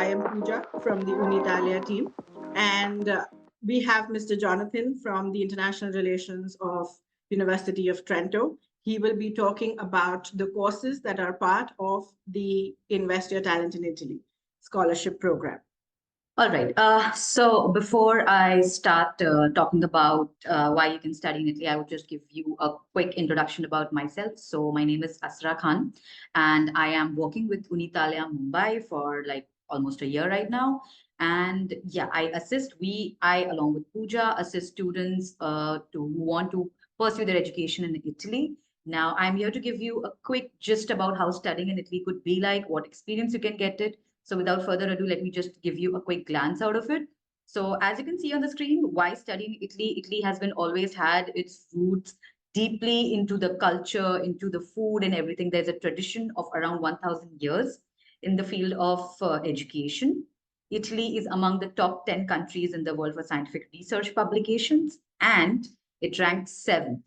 I am Pooja from the Uni-Italia team, and we have Mr. Jonathan from the International Relations of University of Trento. He will be talking about the courses that are part of the Invest Your Talent in Italy scholarship program. All right. So before I start talking about why you can study in Italy, I would just give you a quick introduction about myself. So my name is Asra Khan, and I am working with Uni-Italia Mumbai for like almost a year right now. And yeah, I along with Pooja assist students who want to pursue their education in Italy. Now I'm here to give you a quick gist about how studying in Italy could be like, what experience you can get it. So without further ado, let me just give you a quick glance out of it. So as you can see on the screen, why study in Italy? Italy has been always had its roots deeply into the culture, into the food and everything. There's a tradition of around 1,000 years in the field of education. Italy is among the top 10 countries in the world for scientific research publications, and it ranks 7th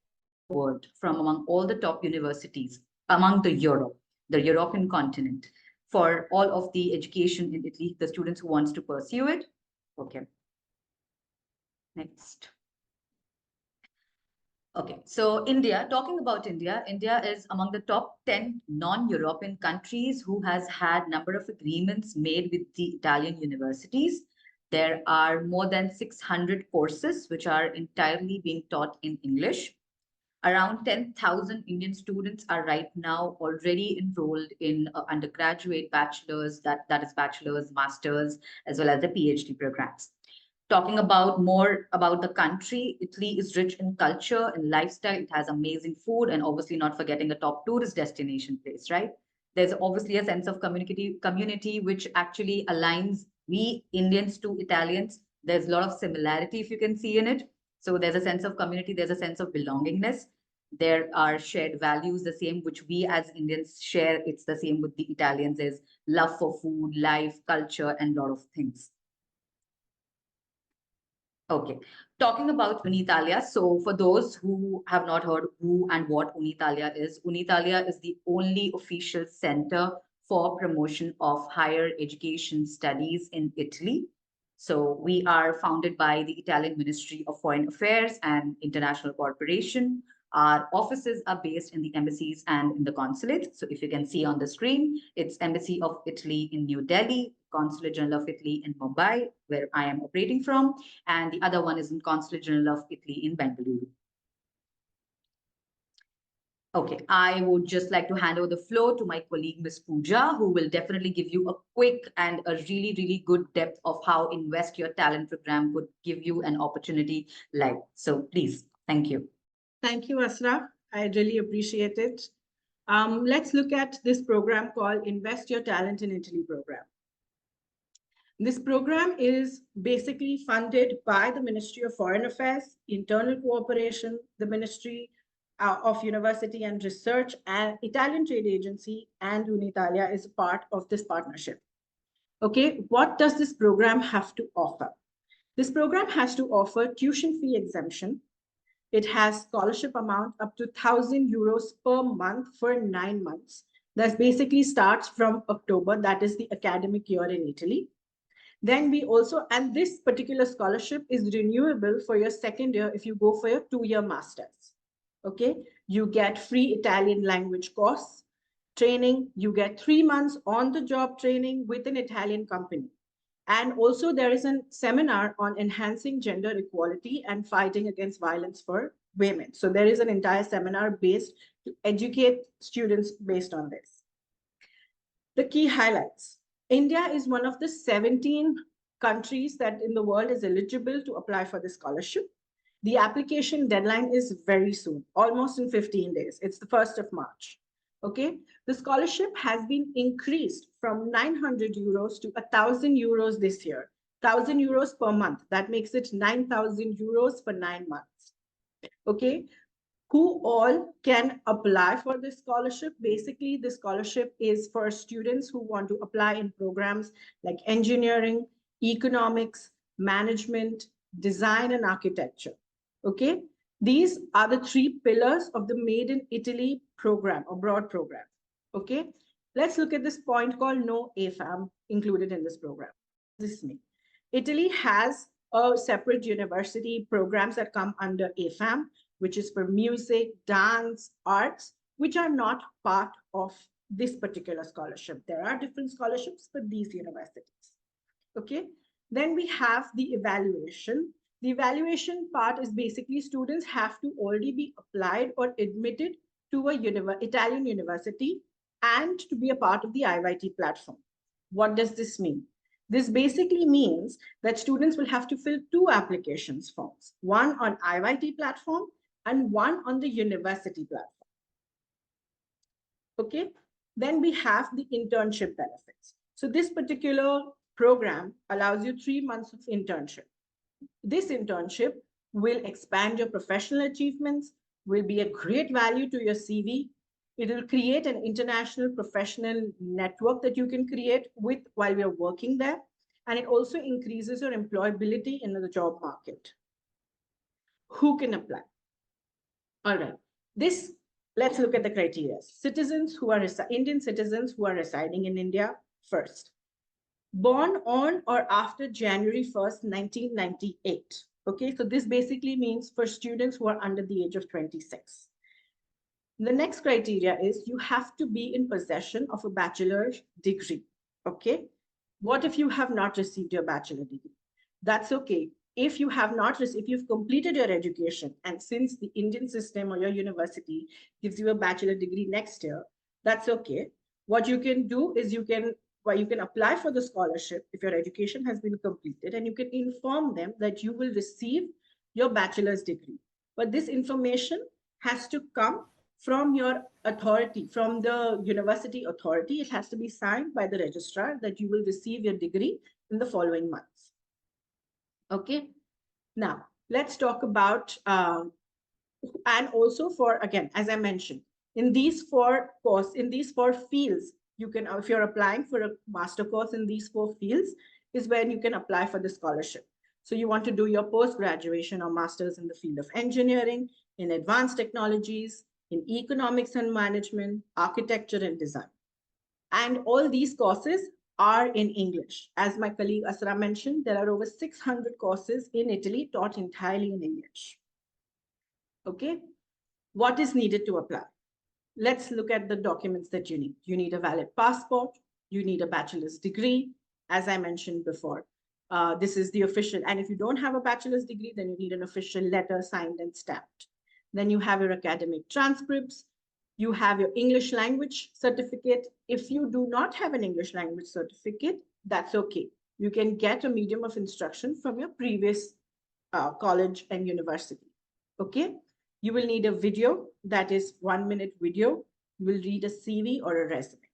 world from among all the top universities among the European continent for all of the education in Italy, the students who wants to pursue it. Okay. Next. Okay, so India, talking about India, India is among the top 10 non-European countries who has had number of agreements made with the Italian universities. There are more than 600 courses which are entirely being taught in English. Around 10,000 Indian students are right now already enrolled in undergraduate bachelors, that is bachelors, masters, as well as the PhD programs. Talking about more about the country, Italy is rich in culture and lifestyle. It has amazing food and obviously not forgetting a top tourist destination place, right? There's obviously a sense of community which actually aligns we Indians to Italians. There's a lot of similarity if you can see in it. So there's a sense of community, there's a sense of belongingness. There are shared values, the same which we as Indians share. It's the same with the Italians, is love for food, life, culture, and a lot of things. Okay, talking about Uni-Italia. So for those who have not heard who and what Uni-Italia is the only official center for promotion of higher education studies in Italy. So we are founded by the Italian Ministry of Foreign Affairs and International Cooperation. Our offices are based in the embassies and in the consulate. So if you can see on the screen, it's Embassy of Italy in New Delhi, Consulate General of Italy in Mumbai, where I am operating from, and the other one is in Consulate General of Italy in Bangalore. Okay, I would just like to hand over the floor to my colleague, Ms. Pooja, who will definitely give you a quick and a really, really good depth of how Invest Your Talent program could give you an opportunity like. So please, thank you. Thank you, Asra. I really appreciate it. Let's look at this program called Invest Your Talent in Italy program. This program is basically funded by the Ministry of Foreign Affairs, Internal Cooperation, the Ministry of University and Research, and Italian Trade Agency, and Uni-Italia is a part of this partnership. Okay, what does this program have to offer? This program has to offer tuition fee exemption. It has scholarship amount up to 1,000 euros per month for 9 months. That basically starts from October, that is the academic year in Italy. Then we also, and this particular scholarship is renewable for your second year if you go for your 2-year master's. Okay, you get free Italian language course training, you get 3 months on the job training with an Italian company. And also there is a seminar on enhancing gender equality and fighting against violence for women. So there is an entire seminar based to educate students based on this. The key highlights. India is one of the 17 countries that in the world is eligible to apply for the scholarship. The application deadline is very soon, almost in 15 days. It's the 1st of March. Okay, the scholarship has been increased from 900 euros to 1,000 euros this year, 1,000 euros per month. That makes it 9,000 euros for 9 months. Okay, who all can apply for this scholarship? Basically, the scholarship is for students who want to apply in programs like engineering, economics, management, design, and architecture. Okay, these are the 3 pillars of the Made in Italy program or broad program. Okay, Let's look at this point called no AFAM included in this program. This means Italy has a separate university programs that come under AFAM, which is for music, dance, arts, which are not part of this particular scholarship. There are different scholarships for these universities. Okay. Then we have the evaluation. The evaluation part is basically students have to already be applied or admitted to a Italian university and to be a part of the IYT platform. What does this mean? This basically means that students will have to fill two applications forms, one on IYT platform and one on the university platform. Okay, then we have the internship benefits. So this particular program allows you 3 months of internship. This internship will expand your professional achievements, will be a great value to your CV. It will create an international professional network that you can create with while you're working there. And it also increases your employability in the job market. Who can apply? All right. Let's look at the criteria. Citizens who are Indian citizens who are residing in India first. Born on or after January 1st, 1998. Okay, so this basically means for students who are under the age of 26. The next criteria is you have to be in possession of a bachelor's degree. Okay, what if you have not received your bachelor degree? That's okay. If you have not received, if you've completed your education, and since the Indian system or your university gives you a bachelor degree next year, that's okay. What you can do is you can apply for the scholarship if your education has been completed, and you can inform them that you will receive your bachelor's degree. But this information has to come from your authority, from the university authority. It has to be signed by the registrar that you will receive your degree in the following months. Okay. Now, let's talk about, and also for, again, as I mentioned, in these four fields, you can, if you're applying for a master course in these 4 fields, is when you can apply for the scholarship. So you want to do your post-graduation or master's in the field of engineering, in advanced technologies, in economics and management, architecture and design. And all these courses are in English. As my colleague Asra mentioned, there are over 600 courses in Italy taught entirely in English. Okay, what is needed to apply? Let's look at the documents that you need. You need a valid passport. You need a bachelor's degree, as I mentioned before. This is the official. And if you don't have a bachelor's degree, then you need an official letter signed and stamped. Then you have your academic transcripts. You have your English language certificate. If you do not have an English language certificate, that's okay. You can get a medium of instruction from your previous college and university. Okay. You will need a video, that is 1-minute video. You will read a CV or a resume.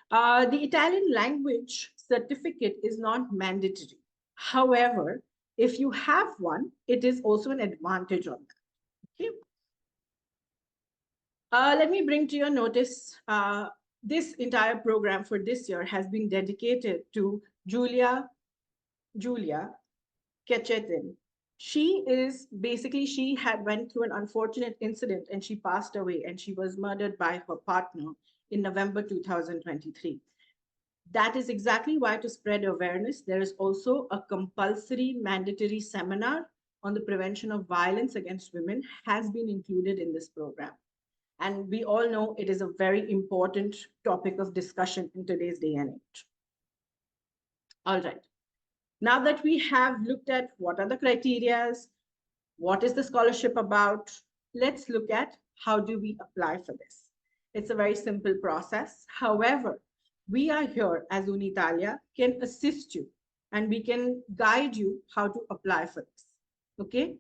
The Italian language certificate is not mandatory. However, if you have one, it is also an advantage on that. Okay. Let me bring to your notice, this entire program for this year has been dedicated to Giulia Cecchettin. She had went through an unfortunate incident and she passed away, and she was murdered by her partner in November 2023. That is exactly why, to spread awareness, there is also a compulsory mandatory seminar on the prevention of violence against women has been included in this program. And we all know it is a very important topic of discussion in today's day and age. All right. Now that we have looked at what are the criteria, what is the scholarship about, let's look at how do we apply for this. It's a very simple process. However, we are here as Uni-Italia can assist you and we can guide you how to apply for this. Okay.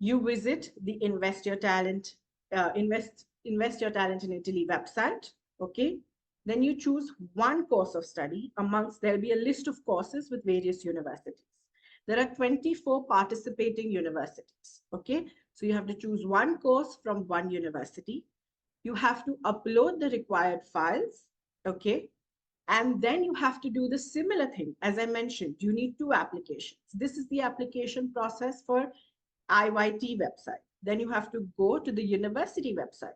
You visit the Invest Your Talent in Italy website. Okay. Then you choose one course of study amongst, there'll be a list of courses with various universities. There are 24 participating universities. Okay. So you have to choose one course from one university. You have to upload the required files. Okay. And then you have to do the similar thing. As I mentioned, you need 2 applications. This is the application process for IYT website. Then you have to go to the university website.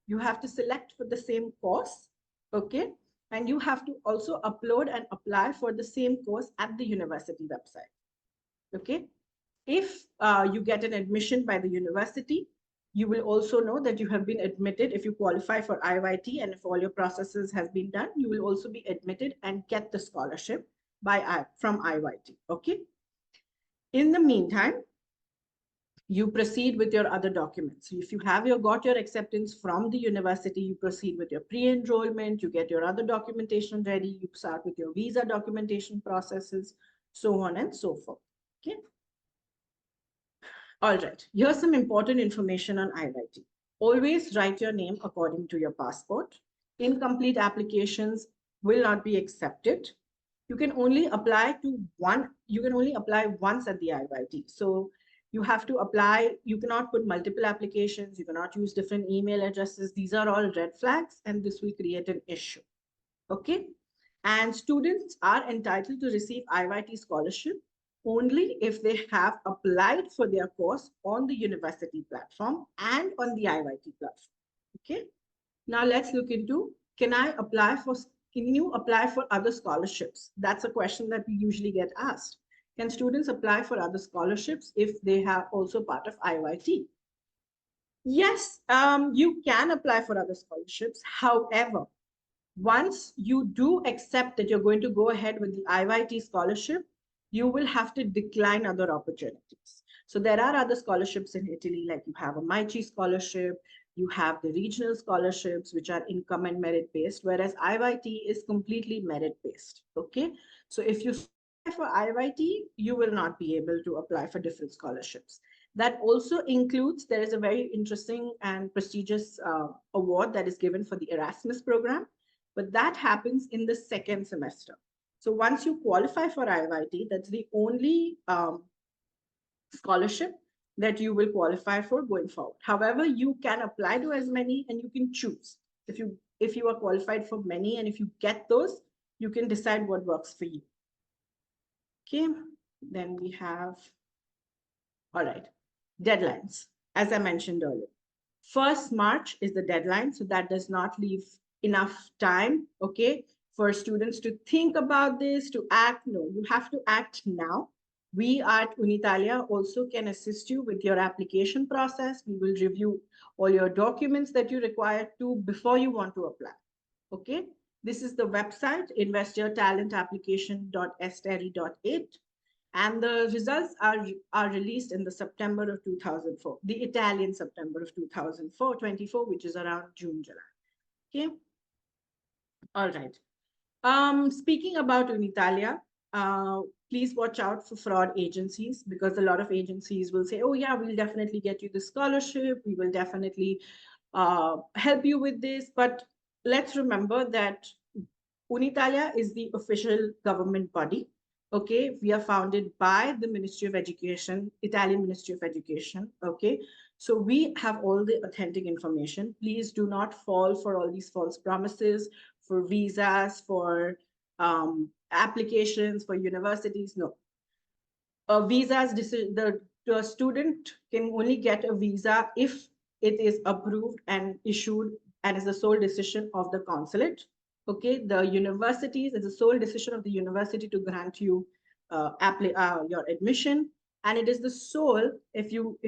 You have to select for the same course. Okay. And you have to also upload and apply for the same course at the university website. Okay. If you get an admission by the university, you will also know that you have been admitted. If you qualify for IYT and if all your processes has been done, you will also be admitted and get the scholarship from IYT. Okay. In the meantime, you proceed with your other documents. So if you have got your acceptance from the university, you proceed with your pre-enrollment, you get your other documentation ready, you start with your visa documentation processes, so on and so forth. Okay. All right, here's some important information on IYT. Always write your name according to your passport. Incomplete applications will not be accepted. You can only apply once at the IYT. So you have to apply, you cannot put multiple applications, you cannot use different email addresses. These are all red flags, and this will create an issue. Okay. And students are entitled to receive IYT scholarship only if they have applied for their course on the university platform and on the IYT platform. Okay. Now let's look into, can you apply for other scholarships? That's a question that we usually get asked. Can students apply for other scholarships if they have also part of IYT? Yes, you can apply for other scholarships. However, once you do accept that you're going to go ahead with the IYT scholarship, you will have to decline other opportunities. So there are other scholarships in Italy, like you have a MyChi scholarship, you have the regional scholarships, which are income and merit based, whereas IYT is completely merit based. Okay. So if you apply for IYT, you will not be able to apply for different scholarships. That also includes, there is a very interesting and prestigious award that is given for the Erasmus program, but that happens in the second semester. So once you qualify for IYT, that's the only scholarship that you will qualify for going forward. However, you can apply to as many and you can choose. If you are qualified for many and if you get those, you can decide what works for you. Okay, then we have, all right, deadlines. As I mentioned earlier, 1st March is the deadline. So that does not leave enough time, okay, for students to think about this, to act. No, you have to act now. We at Uni-Italia also can assist you with your application process. We will review all your documents that you require to before you want to apply. Okay, this is the website, investyourtalentapplication.esteri.it. And the results are released in the September of 2004, the Italian September of 2024, which is around June, July. Okay. All right. Speaking about Uni-Italia, please watch out for fraud agencies, because a lot of agencies will say, oh yeah, we'll definitely get you the scholarship. We will definitely help you with this. But let's remember that Uni-Italia is the official government body. Okay, we are founded by the Ministry of Education, Italian Ministry of Education. Okay, so we have all the authentic information. Please do not fall for all these false promises for visas, for applications, for universities. No. The student can only get a visa if it is approved and issued and is the sole decision of the consulate. Okay, the universities, it's the sole decision of the university to grant you your admission, and it is the sole. If you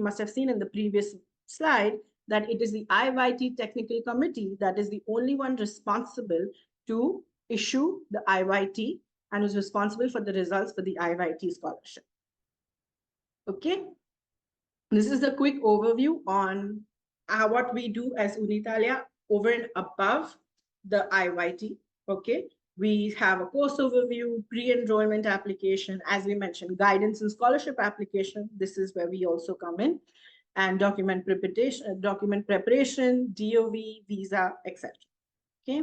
must have seen in the previous slide that it is the IYT technical committee that is the only one responsible to issue the IYT and is responsible for the results for the IYT scholarship. Okay, this is a quick overview on what we do as Uni-Italia over and above the IYT. Okay, we have a course overview, pre-enrollment application, as we mentioned, guidance and scholarship application. This is where we also come in, and document preparation, DOV, visa, etc. Okay.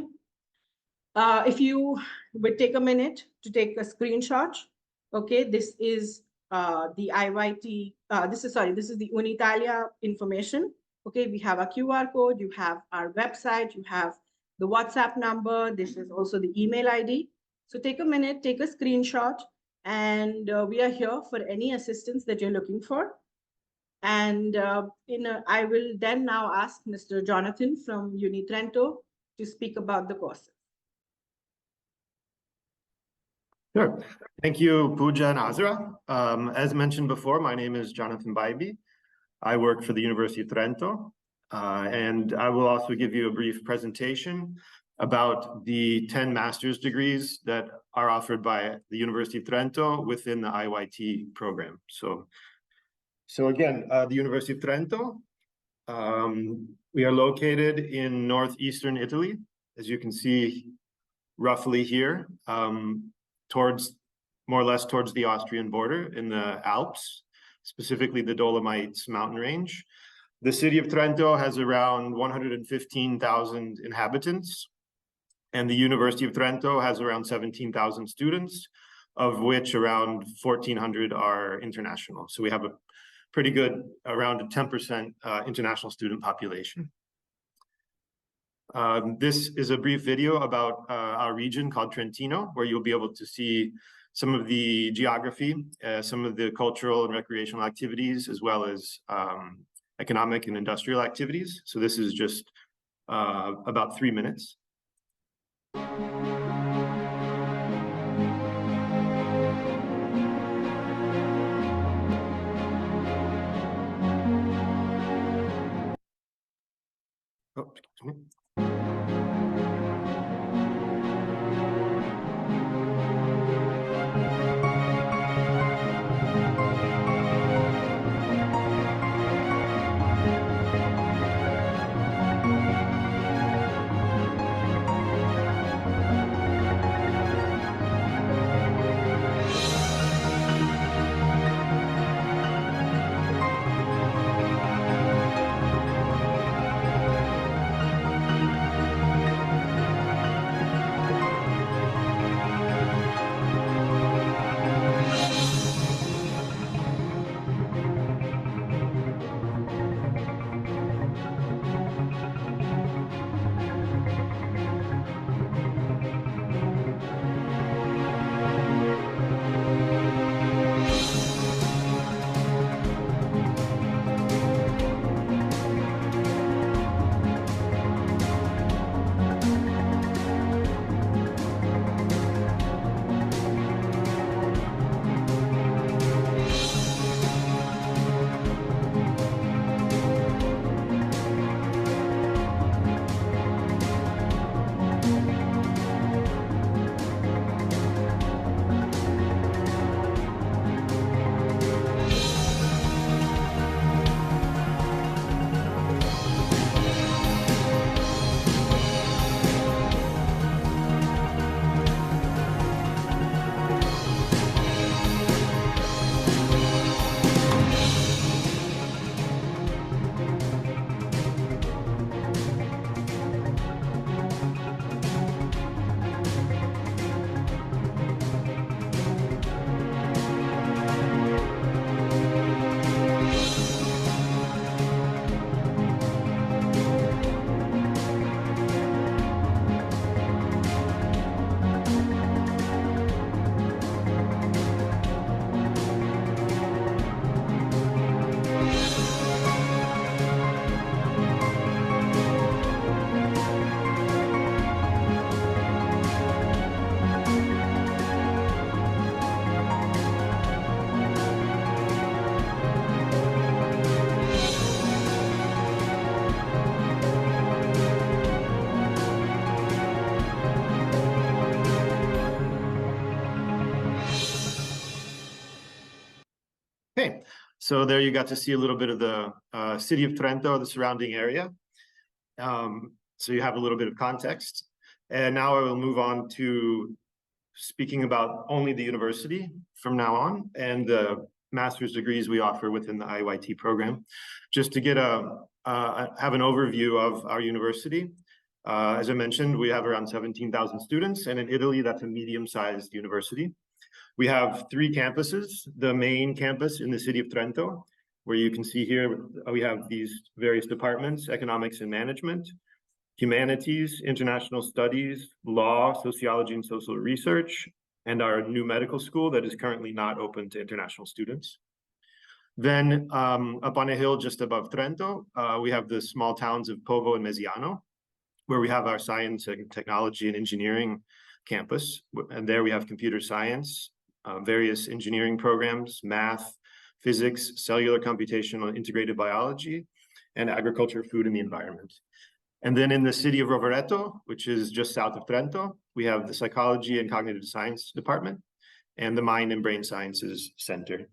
If you would take a minute to take a screenshot, okay, this is the IYT, this is the Uni-Italia information. Okay, we have a QR code, you have our website, you have the WhatsApp number, this is also the email ID. So take a minute, take a screenshot, and we are here for any assistance that you're looking for. And I will then now ask Mr. Jonathan from UniTrento to speak about the courses. Sure. Thank you, Pooja and Azra. As mentioned before, my name is Jonathan Bybee. I work for the University of Trento, and I will also give you a brief presentation about the 10 master's degrees that are offered by the University of Trento within the IYT program. So again, the University of Trento, we are located in northeastern Italy, as you can see roughly here, more or less towards the Austrian border in the Alps, specifically the Dolomites mountain range. The city of Trento has around 115,000 inhabitants, and the University of Trento has around 17,000 students, of which around 1,400 are international. So we have a pretty good, around a 10% international student population. This is a brief video about our region called Trentino, where you'll be able to see some of the geography, some of the cultural and recreational activities, as well as economic and industrial activities. So this is just about 3 minutes. Oh, excuse me. Okay, so there you got to see a little bit of the city of Trento, the surrounding area. So you have a little bit of context. And now I will move on to speaking about only the university from now on and the master's degrees we offer within the IYT program. Just to get have an overview of our university. As I mentioned, we have around 17,000 students, and in Italy, that's a medium-sized university. We have 3 campuses. The main campus in the city of Trento, where you can see here, we have these various departments: economics and management, humanities, international studies, law, sociology, and social research, and our new medical school that is currently not open to international students. Then up on a hill just above Trento, we have the small towns of Povo and Mesiano. where we have our science and technology and engineering campus. And there we have computer science, various engineering programs, math, physics, cellular computational, integrated biology, and agriculture, food, and the environment. And then in the city of Rovereto, which is just south of Trento, we have the Psychology and Cognitive Science Department and the Mind and Brain Sciences Center.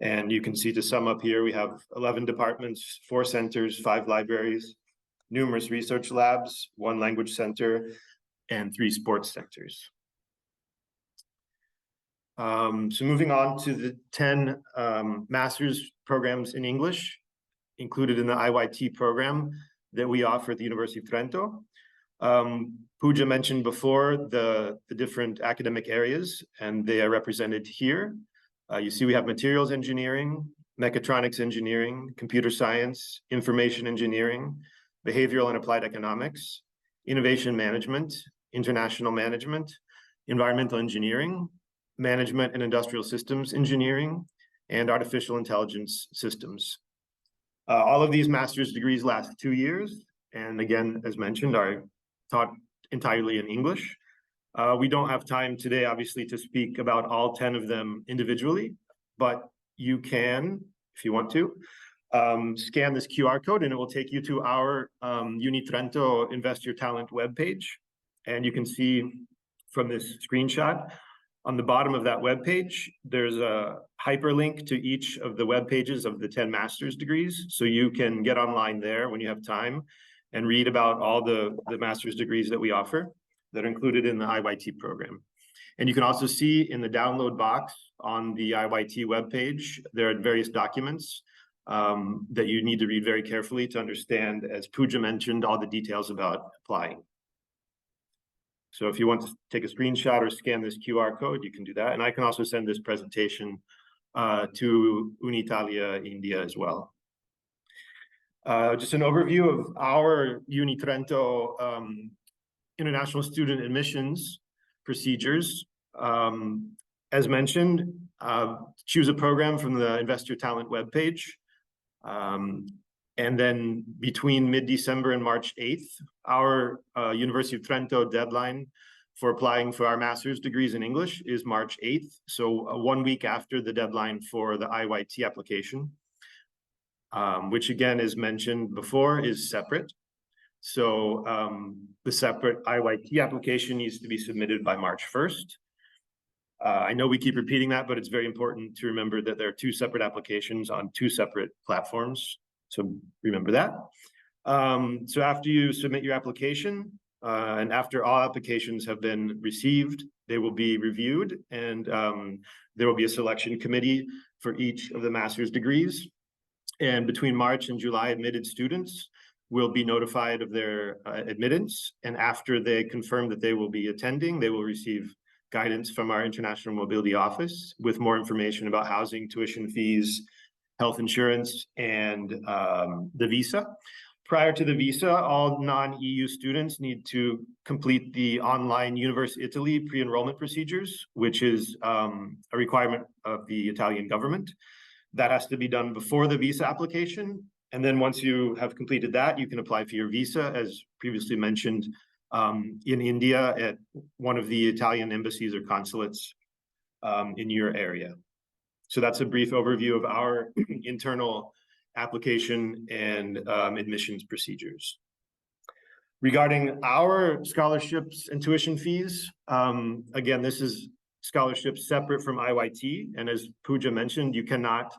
And you can see, to sum up here, we have 11 departments, 4 centers, 5 libraries, numerous research labs, 1 language center, and 3 sports centers. So moving on to the 10 master's programs in English included in the IYT program that we offer at the University of Trento. Pooja mentioned before the different academic areas, and they are represented here. You see we have materials engineering, mechatronics engineering, computer science, information engineering, behavioral and applied economics, innovation management, international management, environmental engineering, management and industrial systems engineering, and artificial intelligence systems. All of these master's degrees last 2 years, and again, as mentioned, are taught entirely in English. We don't have time today, obviously, to speak about all 10 of them individually, but you can, if you want to, scan this QR code and it will take you to our UniTrento Invest Your Talent webpage. And you can see from this screenshot, on the bottom of that webpage, there's a hyperlink to each of the web pages of the 10 master's degrees. So you can get online there when you have time and read about all the master's degrees that we offer that are included in the IYT program. And you can also see in the download box on the IYT webpage, there are various documents that you need to read very carefully to understand, as Pooja mentioned, all the details about applying. So if you want to take a screenshot or scan this QR code, you can do that. And I can also send this presentation to Uni-Italia, India as well. Just an overview of our UniTrento international student admissions procedures. As mentioned, choose a program from the Invest Your Talent webpage. And then between mid-December and March 8th, our University of Trento deadline for applying for our master's degrees in English is March 8th. So 1 week after the deadline for the IYT application, which again, as mentioned before, is separate. So the separate IYT application needs to be submitted by March 1st. I know we keep repeating that, but it's very important to remember that there are 2 separate applications on 2 separate platforms. So remember that. So after you submit your application, and after all applications have been received, they will be reviewed, and there will be a selection committee for each of the master's degrees. And between March and July, admitted students will be notified of their admittance. And after they confirm that they will be attending, they will receive guidance from our International Mobility Office with more information about housing, tuition fees, health insurance, and the visa. Prior to the visa, all non-EU students need to complete the online Uni-Italia pre-enrollment procedures, which is a requirement of the Italian government. That has to be done before the visa application. And then once you have completed that, you can apply for your visa, as previously mentioned, in India at one of the Italian embassies or consulates in your area. So that's a brief overview of our internal application and admissions procedures. Regarding our scholarships and tuition fees, again, this is scholarships separate from IYT. And as Pooja mentioned, you cannot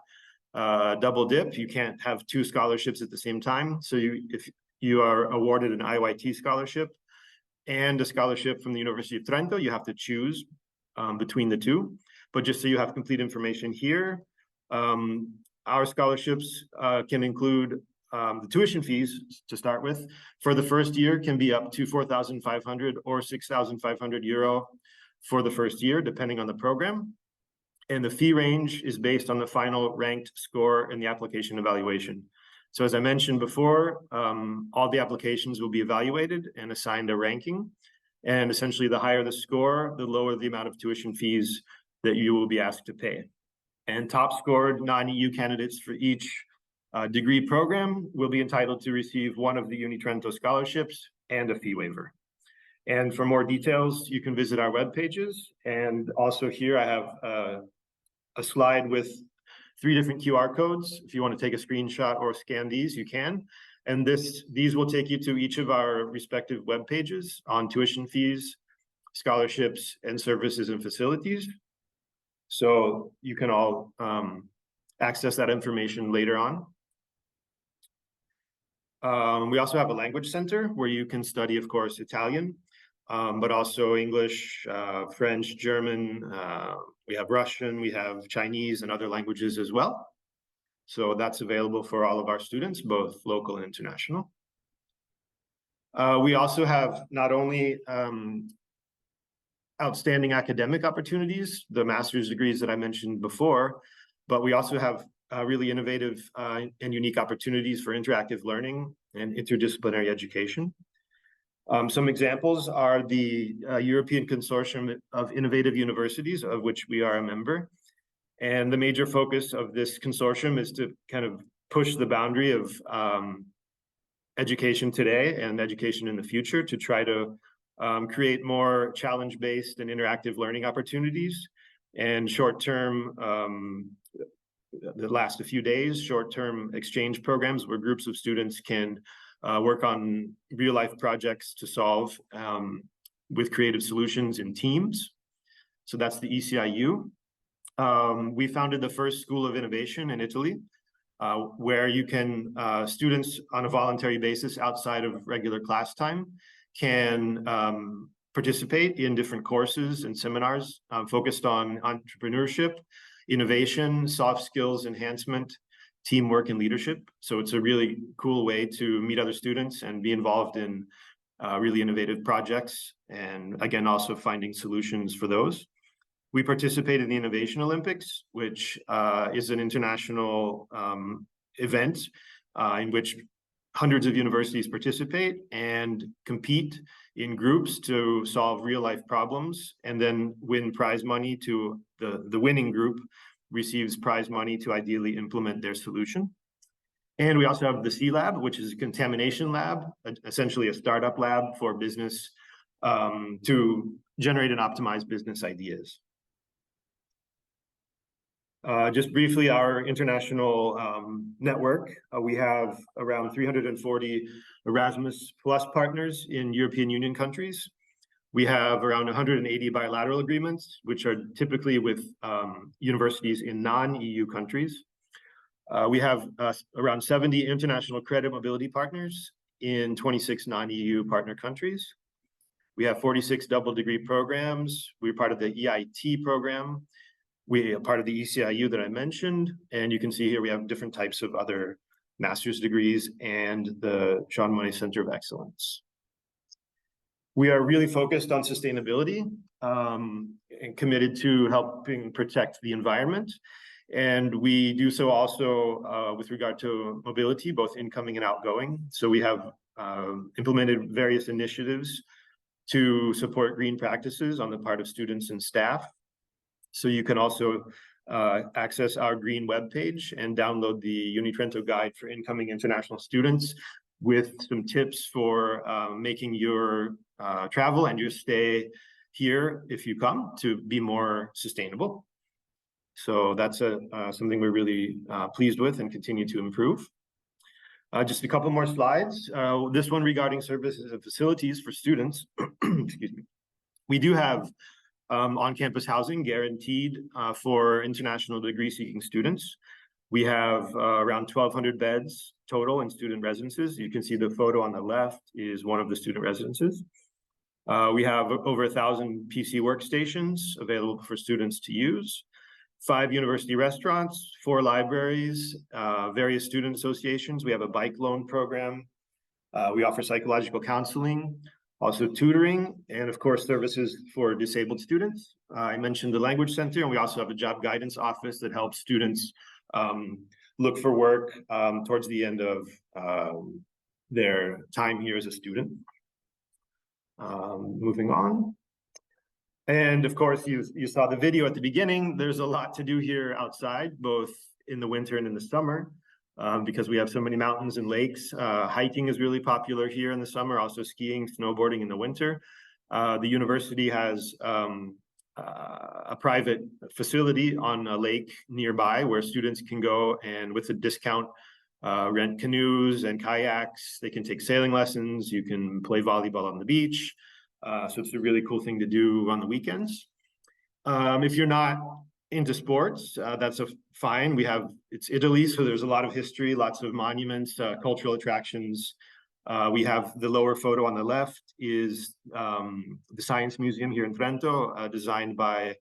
double dip. You can't have 2 scholarships at the same time. So if you are awarded an IYT scholarship and a scholarship from the University of Trento, you have to choose between the 2. But just so you have complete information here, our scholarships can include the tuition fees to start with. For the first year can be up to 4,500 or 6,500 euro for the first year, depending on the program. And the fee range is based on the final ranked score in the application evaluation. So as I mentioned before, all the applications will be evaluated and assigned a ranking. And essentially, the higher the score, the lower the amount of tuition fees that you will be asked to pay. And top scored non-EU candidates for each degree program will be entitled to receive one of the UniTrento scholarships and a fee waiver. And for more details, you can visit our web pages. And also here I have a slide with 3 different QR codes. If you want to take a screenshot or scan these, you can. And these will take you to each of our respective web pages on tuition fees, scholarships, and services and facilities. So you can all access that information later on. We also have a language center where you can study, of course, Italian, but also English, French, German. We have Russian, we have Chinese and other languages as well. So that's available for all of our students, both local and international. We also have not only outstanding academic opportunities, the master's degrees that I mentioned before, but we also have really innovative and unique opportunities for interactive learning and interdisciplinary education. Some examples are the European Consortium of Innovative Universities, of which we are a member. And the major focus of this consortium is to kind of push the boundary of education today and education in the future to try to create more challenge-based and interactive learning opportunities and short-term, that last a few days, short-term exchange programs where groups of students can work on real-life projects to solve with creative solutions in teams. So that's the ECIU. We founded the first School of Innovation in Italy, where you can, students on a voluntary basis outside of regular class time can participate in different courses and seminars focused on entrepreneurship, innovation, soft skills enhancement, teamwork, and leadership. So it's a really cool way to meet other students and be involved in really innovative projects, and again, also finding solutions for those. We participate in the Innovation Olympics, which is an international event in which hundreds of universities participate and compete in groups to solve real-life problems, and then win prize money. To the winning group receives prize money to ideally implement their solution. And we also have the C Lab, which is a contamination lab, essentially a startup lab for business to generate and optimize business ideas. Just briefly, our international network, we have around 340 Erasmus Plus partners in European Union countries. We have around 180 bilateral agreements, which are typically with universities in non-EU countries. We have around 70 international credit mobility partners in 26 non-EU partner countries. We have 46 double degree programs. We're part of the EIT program. We are part of the ECIU that I mentioned, and you can see here we have different types of other master's degrees and the Jean Monnet Center of Excellence. We are really focused on sustainability and committed to helping protect the environment. And we do so also with regard to mobility, both incoming and outgoing. So we have implemented various initiatives to support green practices on the part of students and staff. So you can also access our green webpage and download the UniTrento guide for incoming international students with some tips for making your travel and your stay here, if you come, to be more sustainable. So that's something we're really pleased with and continue to improve. Just a couple more slides. This one regarding services and facilities for students. Excuse me. We do have on-campus housing guaranteed for international degree-seeking students. We have around 1,200 beds total in student residences. You can see the photo on the left is one of the student residences. We have over 1,000 PC workstations available for students to use, 5 university restaurants, 4 libraries, various student associations. We have a bike loan program. We offer psychological counseling, also tutoring, and of course, services for disabled students. I mentioned the language center, and we also have a job guidance office that helps students look for work towards the end of their time here as a student. Moving on. And of course, you saw the video at the beginning. There's a lot to do here outside, both in the winter and in the summer. because we have so many mountains and lakes. Hiking is really popular here in the summer, also skiing, snowboarding in the winter. The university has a private facility on a lake nearby where students can go and with a discount rent canoes and kayaks. They can take sailing lessons. You can play volleyball on the beach. So it's a really cool thing to do on the weekends. If you're not into sports, that's fine. It's Italy, so there's a lot of history, lots of monuments, cultural attractions. We have the lower photo on the left is the Science Museum here in Trento, designed by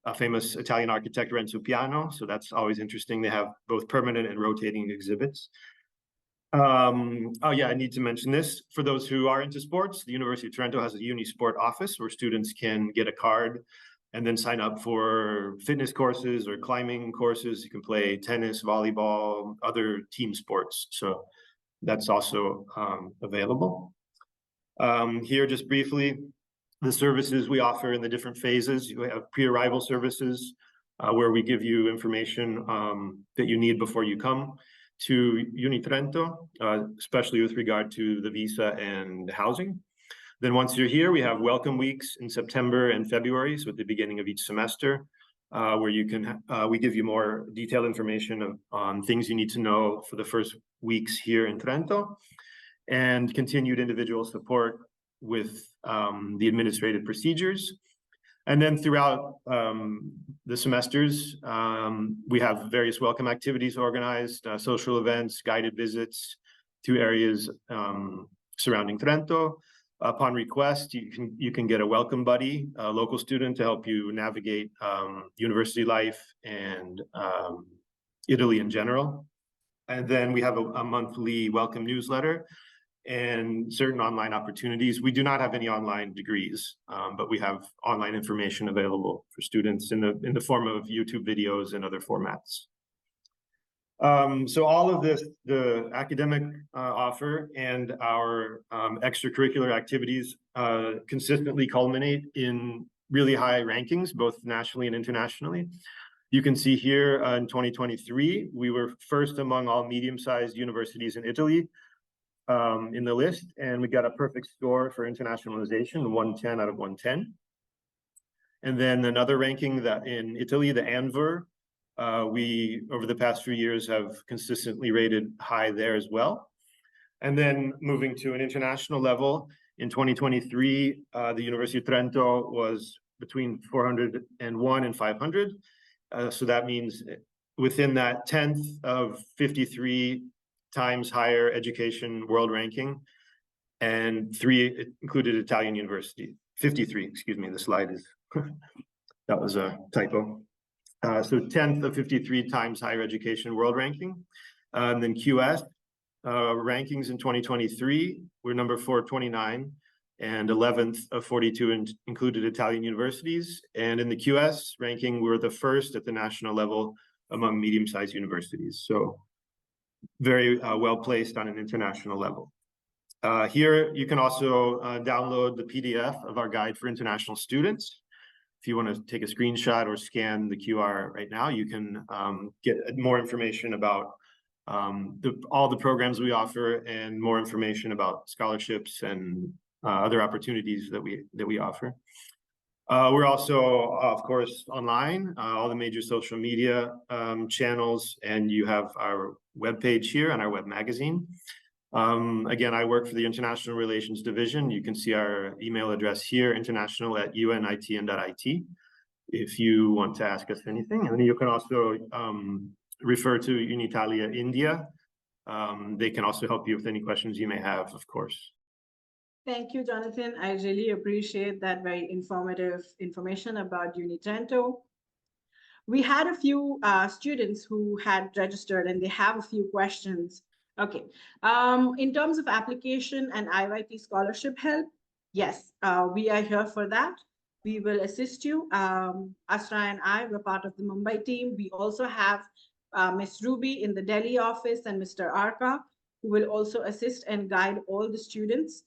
a famous Italian architect, Renzo Piano. So that's always interesting. They have both permanent and rotating exhibits. Oh yeah, I need to mention this. For those who are into sports, the University of Trento has a Unisport office where students can get a card and then sign up for fitness courses or climbing courses. You can play tennis, volleyball, other team sports. So that's also available. Here, just briefly, the services we offer in the different phases. You have pre-arrival services where we give you information that you need before you come to UniTrento, especially with regard to the visa and housing. Then once you're here, we have welcome weeks in September and February, so at the beginning of each semester, where you can we give you more detailed information on things you need to know for the first weeks here in Trento, and continued individual support with the administrative procedures. And then throughout the semesters, we have various welcome activities organized, social events, guided visits to areas surrounding Trento. Upon request, you can get a welcome buddy, a local student, to help you navigate university life and Italy in general. And then we have a monthly welcome newsletter and certain online opportunities. We do not have any online degrees, but we have online information available for students in the form of YouTube videos and other formats. So all of this, the academic offer and our extracurricular activities consistently culminate in really high rankings, both nationally and internationally. You can see here in 2023, we were first among all medium-sized universities in Italy in the list, and we got a perfect score for internationalization, 110 out of 110. And then another ranking that in Italy, the ANVUR, we, over the past few years, have consistently rated high there as well. And then moving to an international level, in 2023, the University of Trento was between 401 and 500. So that means within that 10th of 53 times higher education world ranking, and 3 it included Italian university. 53, excuse me, the slide is, that was a typo. So 10th of 53 times higher education world ranking. And then QS rankings in 2023, we're number 429 and 11th of 42 included Italian universities. And in the QS ranking, we're the first at the national level among medium-sized universities. So very well placed on an international level. Here, you can also download the PDF of our guide for international students. If you want to take a screenshot or scan the QR right now, you can get more information about all the programs we offer and more information about scholarships and other opportunities that we offer. We're also, of course, online, all the major social media channels, and you have our webpage here and our web magazine. Again, I work for the International Relations Division. You can see our email address here, international@unitn.it, if you want to ask us anything. And you can also refer to Uni-Italia India. They can also help you with any questions you may have, of course. Thank you, Jonathan. I really appreciate that very informative information about UniTrento. We had a few students who had registered and they have a few questions. Okay, in terms of application and IYT scholarship help, yes, we are here for that. We will assist you. Asra and I were part of the Mumbai team. We also have Ms. Ruby in the Delhi office and Mr. Arka, who will also assist and guide all the students.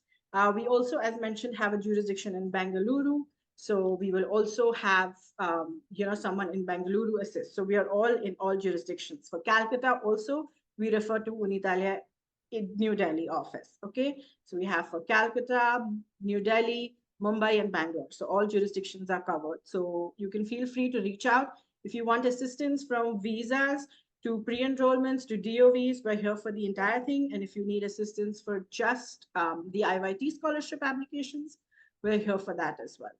We also, as mentioned, have a jurisdiction in Bangalore. So we will also have, someone in Bangalore assist. So we are all in all jurisdictions. For Calcutta also, we refer to Uni-Italia in New Delhi office. Okay, so we have for Calcutta, New Delhi, Mumbai, and Bangalore. So all jurisdictions are covered. So you can feel free to reach out if you want assistance from visas to pre-enrollments to DOVs. We're here for the entire thing. And if you need assistance for just the IYT scholarship applications, we're here for that as well.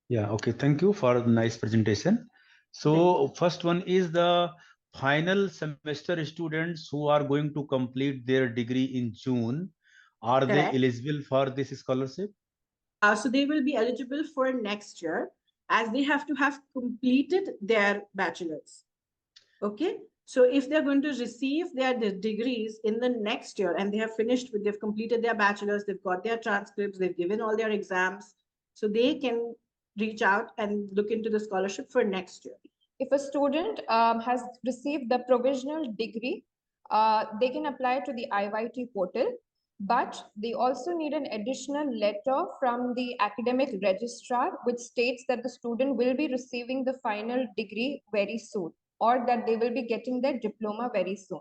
Yeah, okay. Thank you for the nice presentation. So first one is the final semester students who are going to complete their degree in June. Are they Correct. eligible for this scholarship? So they will be eligible for next year as they have to have completed their bachelor's. Okay, so if they're going to receive their degrees in the next year and they have finished with, they've completed their bachelor's, they've got their transcripts, they've given all their exams, so they can reach out and look into the scholarship for next year. If a student has received the provisional degree, they can apply to the IYT portal, but they also need an additional letter from the academic registrar, which states that the student will be receiving the final degree very soon, or that they will be getting their diploma very soon.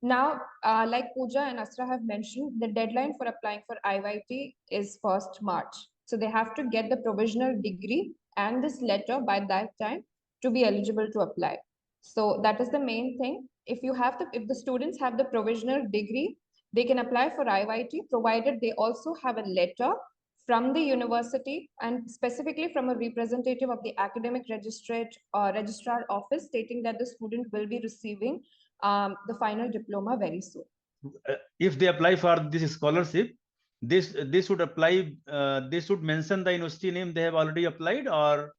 Now, like Pooja and Asra have mentioned, the deadline for applying for IYT is 1st March. So they have to get the provisional degree and this letter by that time to be eligible to apply. So that is the main thing. If the students have the provisional degree, they can apply for IYT, provided they also have a letter from the university and specifically from a representative of the academic registrar office stating that the student will be receiving the final diploma very soon. If they apply for this scholarship, they should apply. They should mention the university name they have already applied, or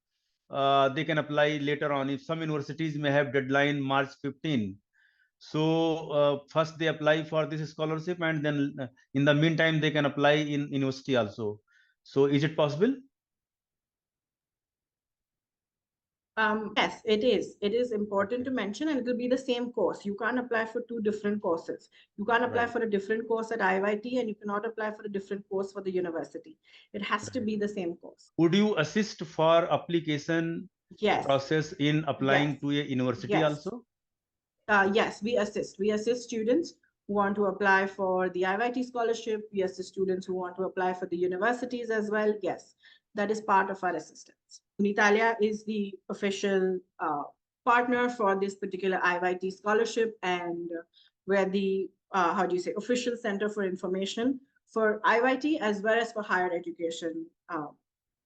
they can apply later on. If some universities may have deadline March 15, so first they apply for this scholarship, and then in the meantime they can apply in university also. So is it possible? Yes, it is. It is important to mention, and it will be the same course. You can't apply for two different courses. You can't apply for a different course at IYT, and you cannot apply for a different course for the university. It has to be the same course. Would you assist for application process in applying to a university also? Yes, we assist. We assist students who want to apply for the IYT scholarship. We assist students who want to apply for the universities as well. Yes, that is part of our assistance. Uni-Italia is the official partner for this particular IYT scholarship, and we're the, official center for information for IYT as well as for higher education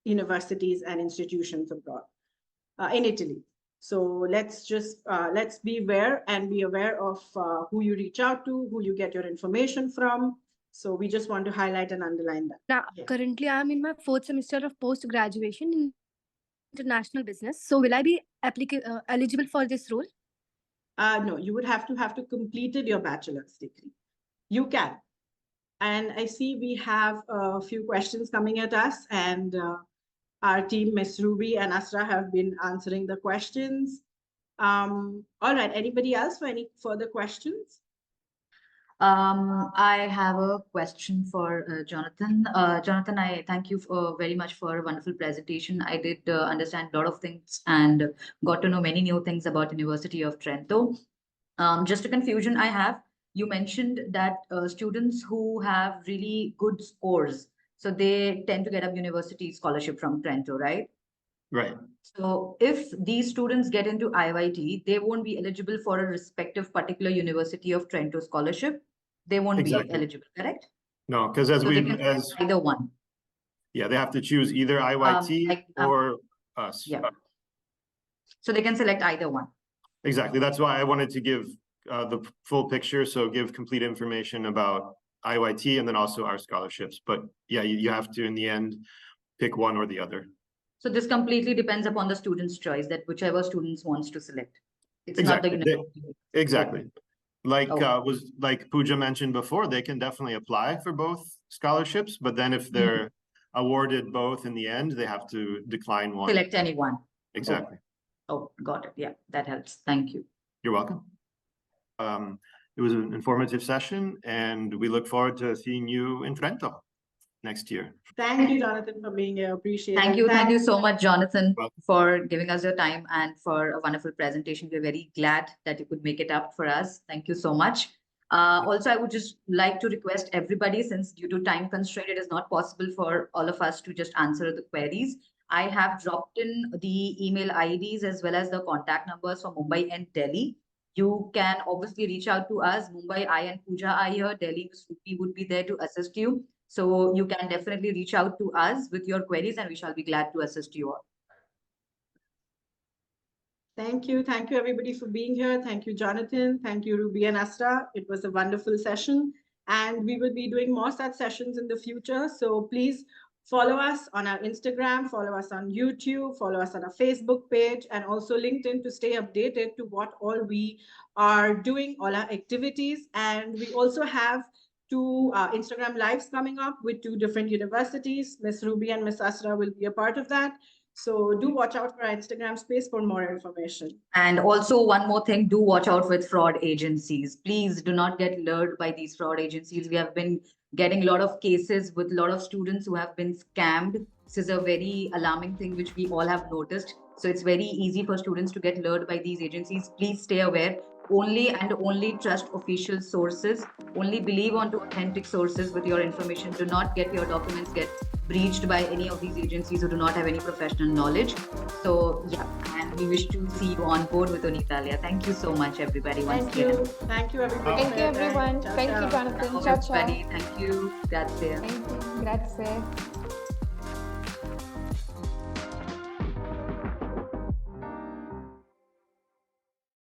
universities and institutions abroad in Italy. So let's be aware of who you reach out to, who you get your information from. So we just want to highlight and underline that. Now, currently I'm in my 4th semester of post-graduation in international business. So will I be eligible for this role? No, you would have to completed your bachelor's degree. You can. And I see we have a few questions coming at us, and our team, Ms. Ruby and Asra, have been answering the questions. All right, anybody else for any further questions? I have a question for Jonathan. Jonathan, I thank you very much for a wonderful presentation. I did understand a lot of things and got to know many new things about University of Trento. Just a confusion I have. You mentioned that students who have really good scores, so they tend to get a university scholarship from Trento, right? Right. So if these students get into IYT, they won't be eligible for a respective particular University of Trento scholarship. They won't be eligible, correct? No, because So they can either one. Yeah, they have to choose either IYT or us. Yeah. So they can select either one. Exactly. That's why I wanted to give the full picture. So give complete information about IYT and then also our scholarships. But yeah, you have to, in the end, pick one or the other. So this completely depends upon the student's choice, that whichever students wants to select. It's not the university. Exactly. Like like Pooja mentioned before, they can definitely apply for both scholarships, but then if they're awarded both in the end, they have to decline one. Select any one. Exactly. Oh, got it. Yeah, that helps. Thank you. You're welcome. It was an informative session, and we look forward to seeing you in Trento. next year. Thank you, Jonathan, for being here. Appreciate it. Thank you so much, Jonathan, Welcome. for giving us your time and for a wonderful presentation. We're very glad that you could make it up for us. Thank you so much. Also, I would just like to request everybody, since due to time constraint, it is not possible for all of us to just answer the queries. I have dropped in the email IDs as well as the contact numbers for Mumbai and Delhi. You can obviously reach out to us. Mumbai, I and Pooja are here. Delhi, Ms. Rupi would be there to assist you. So you can definitely reach out to us with your queries and we shall be glad to assist you all. Thank you. Thank you, everybody, for being here. Thank you, Jonathan. Thank you, Ruby and Asra. It was a wonderful session. And we will be doing more such sessions in the future. So please follow us on our Instagram, follow us on YouTube, follow us on our Facebook page, and also LinkedIn to stay updated to what all we are doing, all our activities. And we also have two Instagram lives coming up with two different universities. Miss Ruby and Miss Asra will be a part of that. So do watch out for our Instagram space for more information. And also one more thing, do watch out with fraud agencies. Please do not get lured by these fraud agencies. We have been getting a lot of cases with a lot of students who have been scammed. This is a very alarming thing which we all have noticed. So it's very easy for students to get lured by these agencies. Please stay aware. Only and only trust official sources. Only believe on to authentic sources with your information. Do not get your documents get breached by any of these agencies who do not have any professional knowledge. So yeah, and we wish to see you on board with Uni-Italia. Thank you so much, everybody. Thank you. Thank you, everybody. Thank you, everyone. Ciao, Thank you, ciao. Jonathan. Ciao, Ciao, ciao. everybody. Thank you. Grazie. Thank you. Grazie.